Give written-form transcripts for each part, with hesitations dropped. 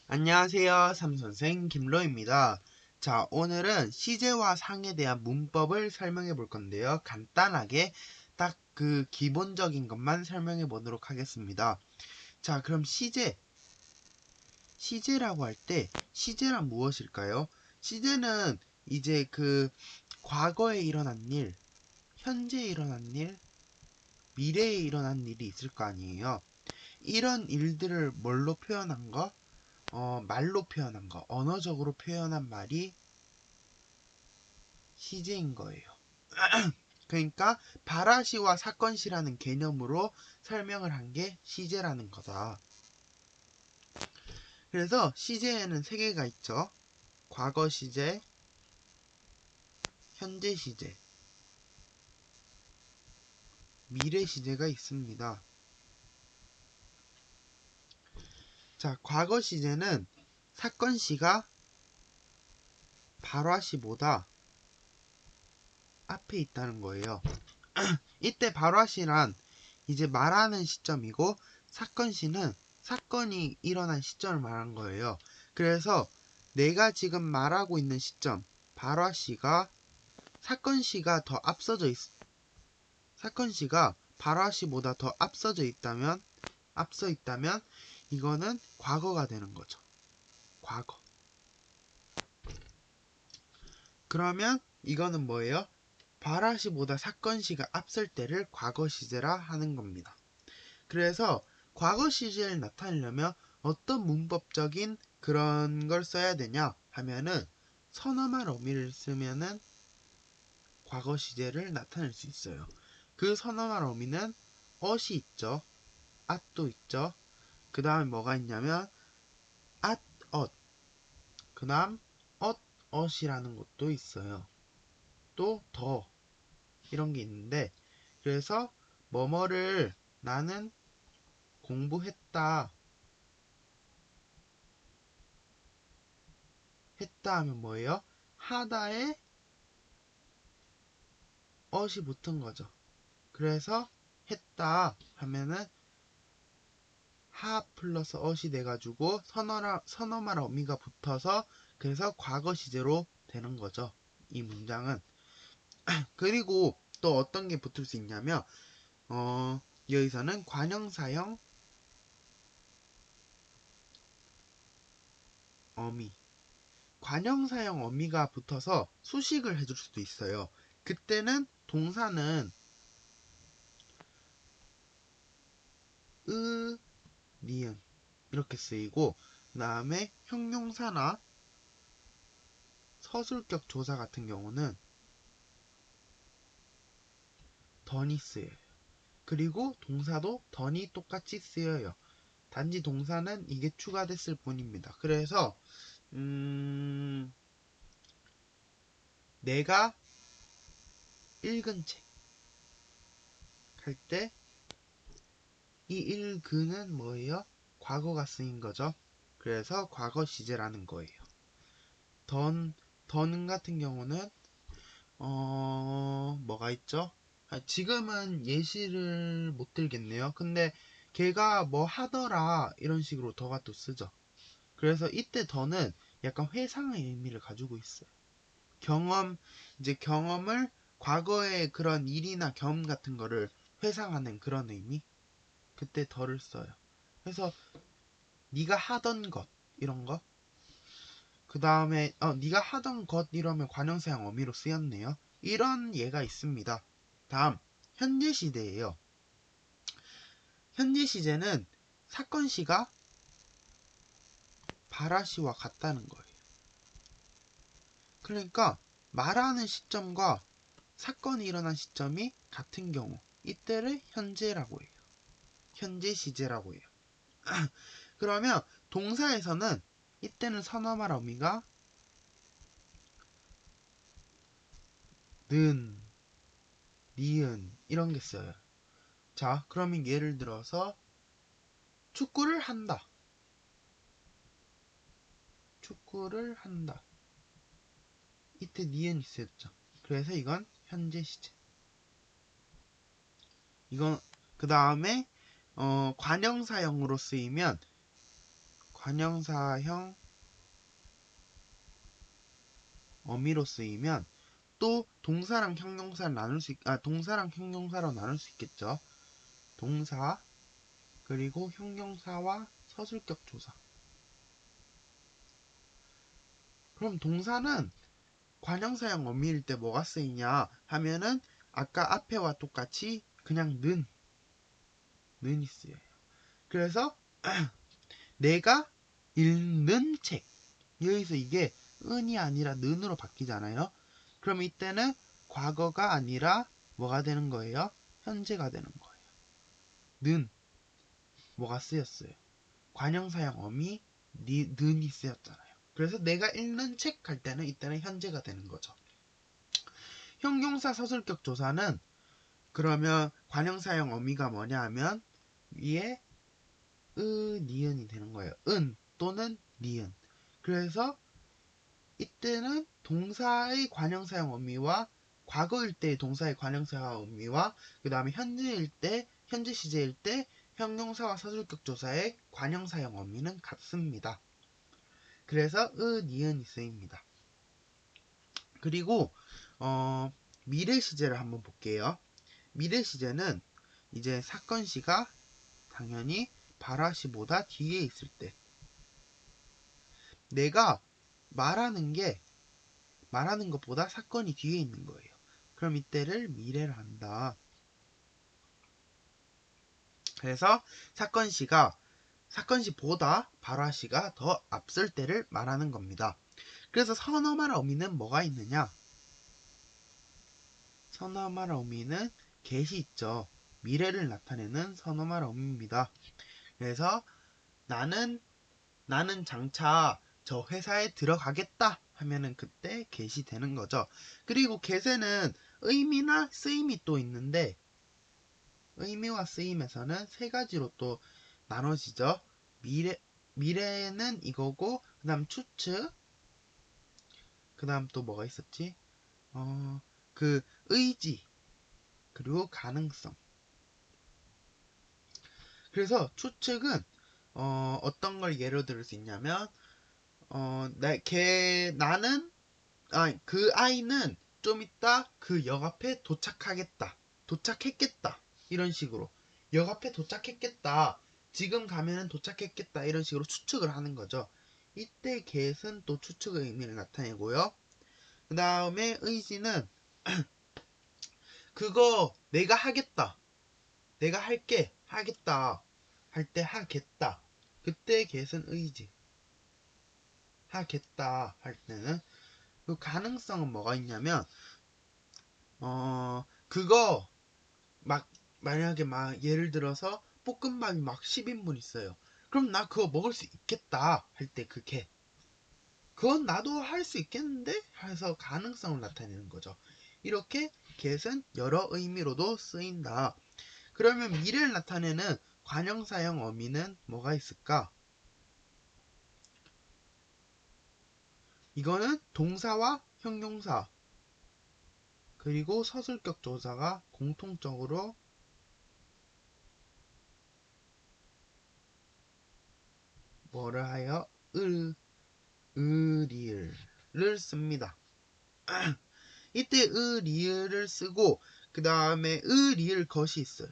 안녕하세요. 삼선생 김로입니다. 자, 오늘은 시제와 상에 대한 문법을 설명해 볼 건데요. 간단하게 딱 그 기본적인 것만 설명해 보도록 하겠습니다. 자, 그럼 시제라고 할 때 시제란 무엇일까요? 시제는 이제 그 과거에 일어난 일, 현재에 일어난 일, 미래에 일어난 일이 있을 거 아니에요. 이런 일들을 뭘로 표현한 거? 말로 표현한 거, 언어적으로 표현한 말이 시제인 거예요. 그러니까 발화시와 사건시라는 개념으로 설명을 한 게 시제라는 거다. 그래서 시제에는 세 개가 있죠. 과거 시제, 현재 시제, 미래 시제가 있습니다. 자, 과거 시제는 사건시가 발화시보다 앞에 있다는 거예요. 이때 발화시란 이제 말하는 시점이고 사건시는 사건이 일어난 시점을 말한 거예요. 그래서 내가 지금 말하고 있는 시점 발화시가 사건시가 더 사건시가 발화시보다 더 앞서 있다면 이거는 과거가 되는 거죠. 과거. 그러면 이거는 뭐예요? 발화시보다 사건시가 앞설 때를 과거 시제라 하는 겁니다. 그래서 과거 시제를 나타내려면 어떤 문법적인 그런 걸 써야 되냐 하면은 선어말 어미를 쓰면은 과거 시제를 나타낼 수 있어요. 그 선어말 어미는 엇이 있죠. 앗도 있죠. 그 다음에 뭐가 있냐면 앗, 엇. 그 다음 엇이라는 것도 있어요. 또 더 이런 게 있는데 그래서 뭐뭐를 나는 공부했다 했다 하면 뭐예요? 하다에 엇이 붙은 거죠. 그래서 했다 하면은 하 플러스 엇이 돼가지고 선어말 어미가 붙어서 그래서 과거 시제로 되는 거죠. 이 문장은. 그리고 또 어떤 게 붙을 수 있냐면 여기서는 관형사형 어미 관형사형 어미가 붙어서 수식을 해줄 수도 있어요. 그때는 동사는 으, 니은 이렇게 쓰이고 그 다음에 형용사나 서술격 조사 같은 경우는 던이 쓰여요. 그리고 동사도 던이 똑같이 쓰여요. 단지 동사는 이게 추가됐을 뿐입니다. 그래서 내가 읽은 책 할 때 이 읽은은 뭐예요? 과거가 쓰인 거죠. 그래서 과거 시제라는 거예요. 던, 던 같은 경우는 뭐가 있죠? 지금은 예시를 못 들겠네요. 근데 걔가 뭐 하더라 이런 식으로 더가 또 쓰죠. 그래서 이때 더는 약간 회상의 의미를 가지고 있어요. 이제 경험을 과거의 그런 일이나 경험 같은 거를 회상하는 그런 의미? 그때 더를 써요. 그래서 네가 하던 것 이런 거. 그 다음에 네가 하던 것 이러면 관형사형 어미로 쓰였네요. 이런 예가 있습니다. 다음 현재 시대예요. 현재 시제는 사건시가 발화시와 같다는 거예요. 그러니까 말하는 시점과 사건이 일어난 시점이 같은 경우 이때를 현재라고 해요. 현재 시제라고 해요. 그러면 동사에서는 이때는 선어말 어미가 는, 니은 이런 게 써요. 자, 그러면 예를 들어서 축구를 한다. 축구를 한다. 이때 니은 있었죠. 그래서 이건 현재 시제. 이건 그 다음에 관형사형으로 쓰이면 관형사형 어미로 쓰이면 또 동사랑 형용사를 동사랑 형용사로 나눌 수 있겠죠. 동사 그리고 형용사와 서술격 조사. 그럼 동사는 관형사형 어미일 때 뭐가 쓰이냐 하면은 아까 앞에와 똑같이 그냥 는이 쓰여요. 그래서 내가 읽는 책, 여기서 이게 은이 아니라 는으로 바뀌잖아요. 그럼 이때는 과거가 아니라 뭐가 되는 거예요? 현재가 되는 거예요. 는 뭐가 쓰였어요? 관형사형 어미 는이 쓰였잖아요. 그래서 내가 읽는 책 할 때는 이때는 현재가 되는 거죠. 형용사 서술격 조사는 그러면 관형사형 어미가 뭐냐 하면 위에 니은이 되는 거예요. 은 또는 니은. 그래서 이때는 동사의 관형사형 어미와 과거일 때의 동사의 관형사형 어미와 그 다음에 현재일 때 현재 시제일 때 형용사와 서술격 조사의 관형사형 어미는 같습니다. 그래서 니은이 쓰입니다. 그리고 미래 시제를 한번 볼게요. 미래 시제는 이제 사건 시가 당연히 발화 시보다 뒤에 있을 때 내가 말하는 것보다 사건이 뒤에 있는 거예요. 그럼 이때를 미래를 한다. 그래서 사건 시보다 발화 시가 더 앞설 때를 말하는 겁니다. 그래서 선어말 어미는 뭐가 있느냐? 선어말 어미는 get이 있죠. 미래를 나타내는 선어말 어미입니다. 그래서 나는 장차 저 회사에 들어가겠다 하면은 그때 get이 되는 거죠. 그리고 get에는 의미나 쓰임이 또 있는데 의미와 쓰임에서는 세 가지로 또 나눠지죠. 미래는 이거고 그 다음 추측 그 다음 또 뭐가 있었지? 그 의지 그리고 가능성. 그래서 추측은 어떤 걸 예로 들을 수 있냐면 그 아이는 좀 이따 그 역 앞에 도착했겠다 이런 식으로 역 앞에 도착했겠다 지금 가면은 도착했겠다 이런 식으로 추측을 하는 거죠. 이때 get은 또 추측의 의미를 나타내고요. 그 다음에 의지는 그거 내가 하겠다 내가 하겠다 할 때 하겠다 그때 get은 의지 하겠다 할 때는 그 가능성은 뭐가 있냐면 그거 만약에 예를 들어서 볶음밥이 10인분 있어요. 그럼 나 그거 먹을 수 있겠다 할 때 그 get 그건 나도 할 수 있겠는데? 해서 가능성을 나타내는 거죠. 이렇게 get은 여러 의미로도 쓰인다. 그러면 미래를 나타내는 관형사형 어미는 뭐가 있을까? 이거는 동사와 형용사 그리고 서술격 조사가 공통적으로 뭐를 하여 리을을 씁니다. 이때 리을을 쓰고 그 다음에 리을 것이 있어요.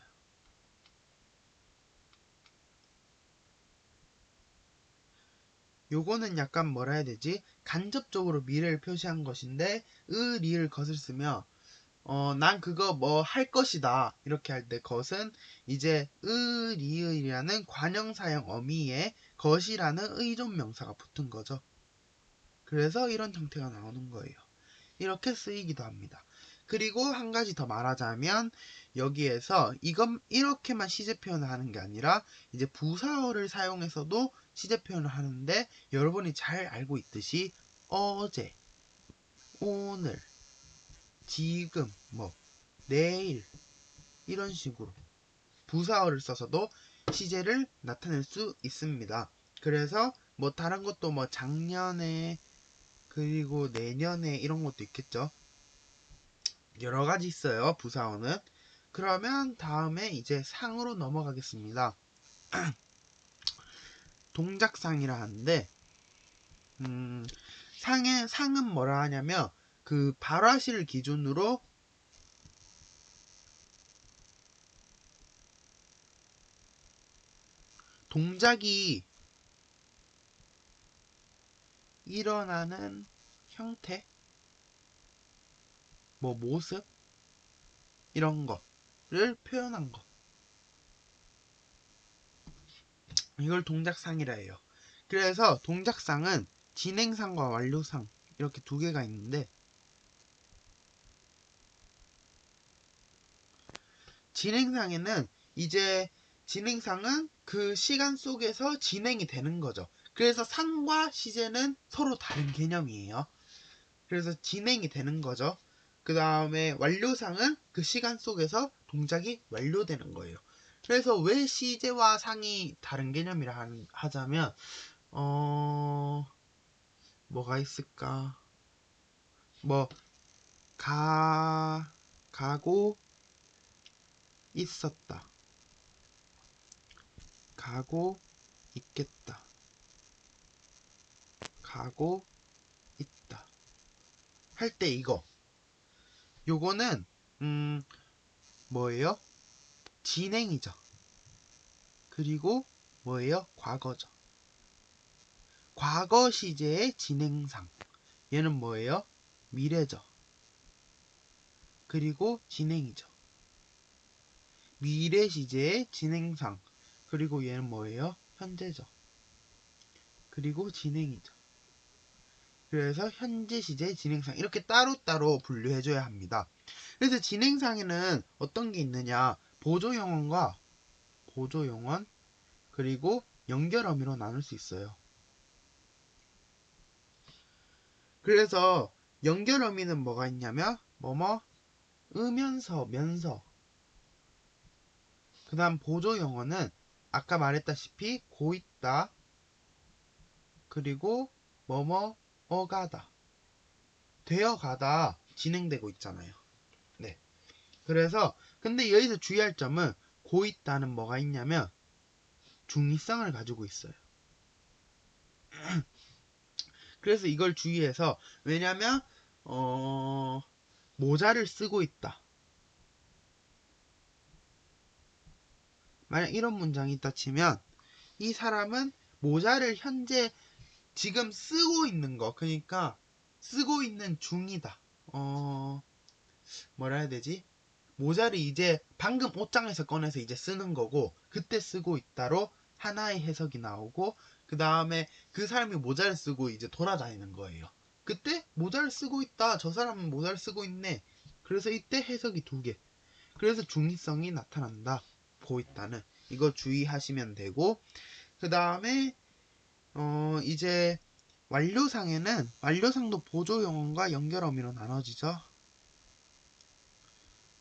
요거는 약간 뭐라 해야 되지? 간접적으로 미래를 표시한 것인데 리을 것을 쓰면 난 그거 뭐 할 것이다 이렇게 할 때 것은 이제 리을이라는 관형사형 어미에 것이라는 의존명사가 붙은 거죠. 그래서 이런 형태가 나오는 거예요. 이렇게 쓰이기도 합니다. 그리고 한 가지 더 말하자면 여기에서 이렇게만 시제 표현을 하는 게 아니라 이제 부사어를 사용해서도 시제 표현을 하는데 여러분이 잘 알고 있듯이 어제, 오늘, 지금, 내일 이런 식으로 부사어를 써서도 시제를 나타낼 수 있습니다. 그래서 다른 것도 작년에 그리고 내년에 이런 것도 있겠죠. 여러 가지 있어요. 부사어는. 그러면 다음에 이제 상으로 넘어가겠습니다. 동작상이라 하는데, 상은 뭐라 하냐면 그 발화시를 기준으로 동작이 일어나는 형태, 뭐 모습 이런 거를 표현한 거, 이걸 동작상이라 해요. 그래서 동작상은 진행상과 완료상 이렇게 두 개가 있는데, 진행상에는 이제 진행상은 그 시간 속에서 진행이 되는 거죠. 그래서 상과 시제는 서로 다른 개념이에요. 그래서 진행이 되는 거죠. 그 다음에 완료상은 그 시간 속에서 동작이 완료되는 거예요. 그래서 왜 시제와 상이 다른 개념이라 하자면 뭐가 있을까? 뭐 가고 있었다, 가고 있겠다, 가고 있다 할 때 요거는 뭐예요? 진행이죠. 그리고 뭐예요? 과거죠. 과거 시제의 진행상, 얘는 뭐예요? 미래죠. 그리고 진행이죠. 미래 시제의 진행상, 그리고 얘는 뭐예요? 현재죠. 그리고 진행이죠. 그래서 현재 시제 진행상, 이렇게 따로따로 분류해줘야 합니다. 그래서 진행상에는 어떤 게 있느냐, 보조용언과 보조용언, 그리고 연결 어미로 나눌 수 있어요. 그래서 연결 어미는 뭐가 있냐면 으면서, 면서. 그 다음 보조용언은 아까 말했다시피 고있다, 그리고 어가다, 되어가다, 진행되고 있잖아요. 네. 그래서 근데 여기서 주의할 점은 고있다는 뭐가 있냐면 중의성을 가지고 있어요. 그래서 이걸 주의해서, 왜냐면 모자를 쓰고 있다, 만약 이런 문장이 있다 치면 이 사람은 모자를 현재 지금 쓰고 있는 거, 그러니까 쓰고 있는 중이다. 뭐라 해야 되지? 모자를 이제 방금 옷장에서 꺼내서 이제 쓰는 거고, 그때 쓰고 있다로 하나의 해석이 나오고, 그 다음에 그 사람이 모자를 쓰고 이제 돌아다니는 거예요. 그때 모자를 쓰고 있다, 저 사람은 모자를 쓰고 있네. 그래서 이때 해석이 두 개. 그래서 중의성이 나타난다, 보있다는. 이거 주의하시면 되고, 그 다음에 이제 완료상에는 완료상도 보조용언과 연결어미로 나눠지죠.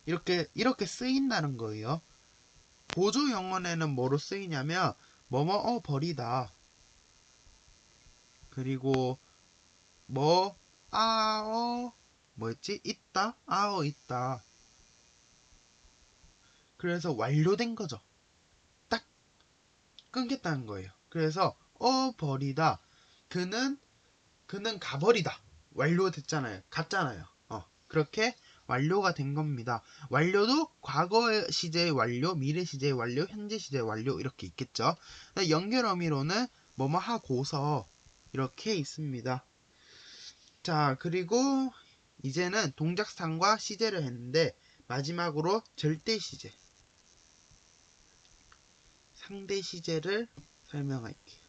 이렇게 쓰인다는 거예요. 보조용언에는 뭐로 쓰이냐면 버리다, 그리고 뭐였지? 있다? 있다. 그래서 완료된 거죠. 딱 끊겠다는 거예요. 그래서 버리다, 그는 가버리다, 완료됐잖아요. 갔잖아요. 그렇게 완료가 된 겁니다. 완료도 과거 시제의 완료, 미래 시제의 완료, 현재 시제의 완료 이렇게 있겠죠. 연결 어미로는 뭐뭐 하고서 이렇게 있습니다. 자, 그리고 이제는 동작상과 시제를 했는데 마지막으로 절대 시제, 상대 시제를 설명할게요.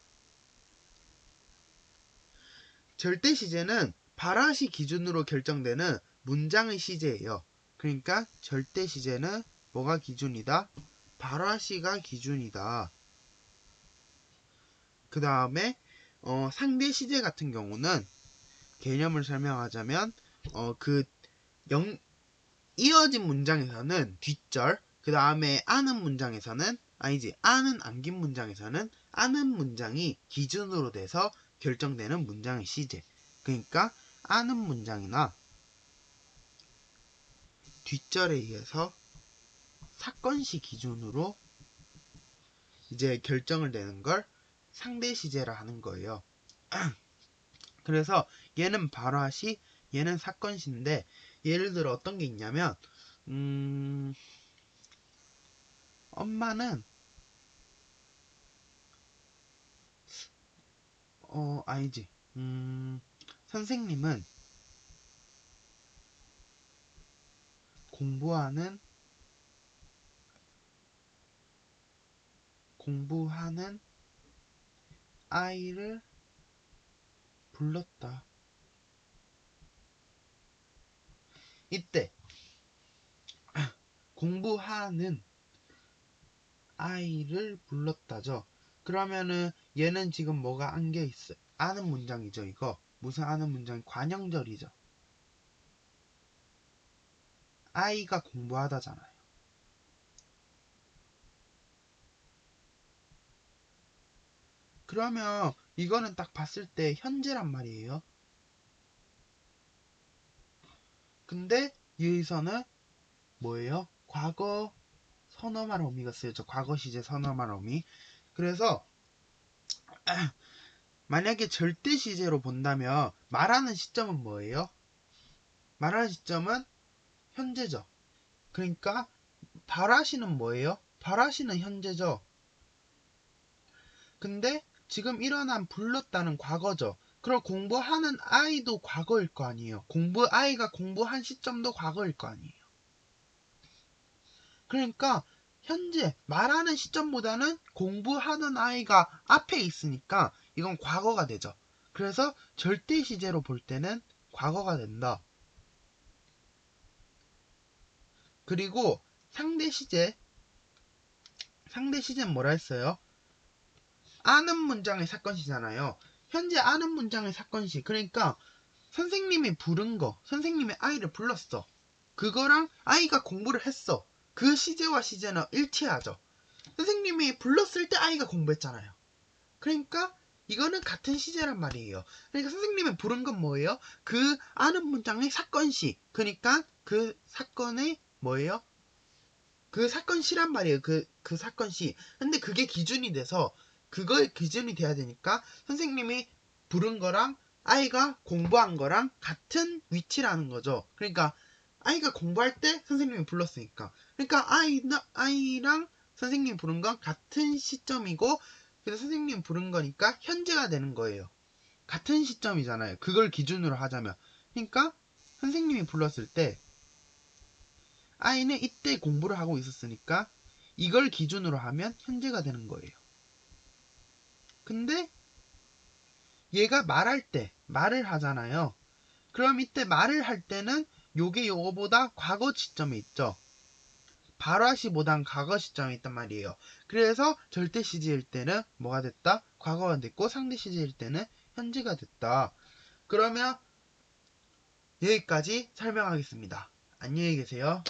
절대 시제는 발화시 기준으로 결정되는 문장의 시제예요. 그러니까 절대 시제는 뭐가 기준이다? 발화시가 기준이다. 그 다음에 상대 시제 같은 경우는 개념을 설명하자면 그 이어진 문장에서는 뒷절, 그 다음에 아는 문장에서는 아는 안긴 문장에서는 아는 문장이 기준으로 돼서 결정되는 문장의 시제. 그러니까 아는 문장이나 뒷절에 의해서 사건시 기준으로 이제 결정을 내는 걸 상대 시제라 하는 거예요. 그래서 얘는 발화시, 얘는 사건시인데 예를 들어 어떤 게 있냐면 엄마는 아니지. 선생님은 공부하는 아이를 불렀다. 이때 공부하는 아이를 불렀다죠. 그러면은 얘는 지금 뭐가 안겨 있어? 아는 문장이죠, 이거. 무슨 아는 문장? 관형절이죠. 아이가 공부하다잖아요. 그러면 이거는 딱 봤을 때 현재란 말이에요. 근데 여기서는 뭐예요? 과거 선어말 어미가 쓰여져. 과거 시제 선어말 어미. 그래서 만약에 절대 시제로 본다면 말하는 시점은 뭐예요? 말하는 시점은 현재죠. 그러니까 발화시는 뭐예요? 발화시는 현재죠. 근데 지금 일어난 불렀다는 과거죠. 그럼 공부하는 아이도 과거일 거 아니에요. 아이가 공부한 시점도 과거일 거 아니에요. 그러니까 현재 말하는 시점보다는 공부하는 아이가 앞에 있으니까 이건 과거가 되죠. 그래서 절대 시제로 볼 때는 과거가 된다. 그리고 상대 시제는 뭐라 했어요? 아는 문장의 사건시잖아요. 현재 아는 문장의 사건시. 그러니까 선생님이 부른 거, 선생님이 아이를 불렀어. 그거랑 아이가 공부를 했어. 그 시제와 시제는 일치하죠. 선생님이 불렀을 때 아이가 공부했잖아요. 그러니까 이거는 같은 시제란 말이에요. 그러니까 선생님이 부른 건 뭐예요? 그 아는 문장의 사건시. 그러니까 그 사건의 뭐예요? 그 사건시란 말이에요. 그 사건시. 근데 그게 기준이 돼서 그거의 기준이 돼야 되니까 선생님이 부른 거랑 아이가 공부한 거랑 같은 위치라는 거죠. 그러니까 아이가 공부할 때 선생님이 불렀으니까. 그러니까 아이랑 선생님이 부른 건 같은 시점이고 그래서 선생님이 부른 거니까 현재가 되는 거예요. 같은 시점이잖아요. 그걸 기준으로 하자면. 그러니까 선생님이 불렀을 때 아이는 이때 공부를 하고 있었으니까 이걸 기준으로 하면 현재가 되는 거예요. 근데 얘가 말할 때 말을 하잖아요. 그럼 이때 말을 할 때는 요게 요거보다 과거 시점에 있죠. 발화시보단 과거 시점에 있단 말이에요. 그래서 절대 시제일 때는 뭐가 됐다? 과거가 됐고 상대 시제일 때는 현재가 됐다. 그러면 여기까지 설명하겠습니다. 안녕히 계세요.